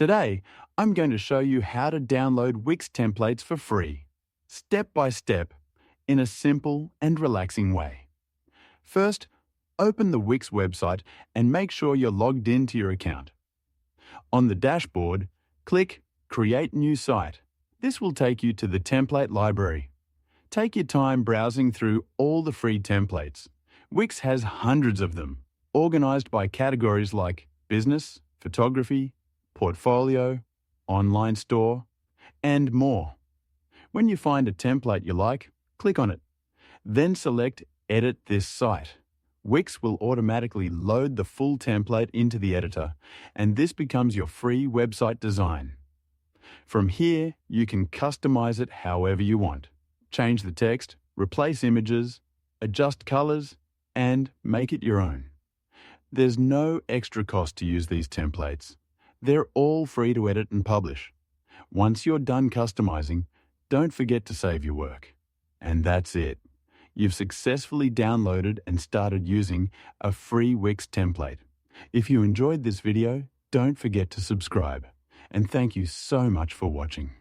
Today, I'm going to show you how to download Wix templates for free, step by step, in a simple and relaxing way. First, open the Wix website and make sure you're logged into your account. On the dashboard, click Create New Site. This will take you to the template library. Take your time browsing through all the free templates. Wix has hundreds of them, organized by categories like business, photography, portfolio, online store, and more. When you find a template you like, click on it. Then select Edit this site. Wix will automatically load the full template into the editor, and this becomes your free website design. From here, you can customize it however you want. Change the text, replace images, adjust colors, and make it your own. There's no extra cost to use these templates. They're all free to edit and publish. Once you're done customizing, don't forget to save your work. And that's it. You've successfully downloaded and started using a free Wix template. If you enjoyed this video, don't forget to subscribe. And thank you so much for watching.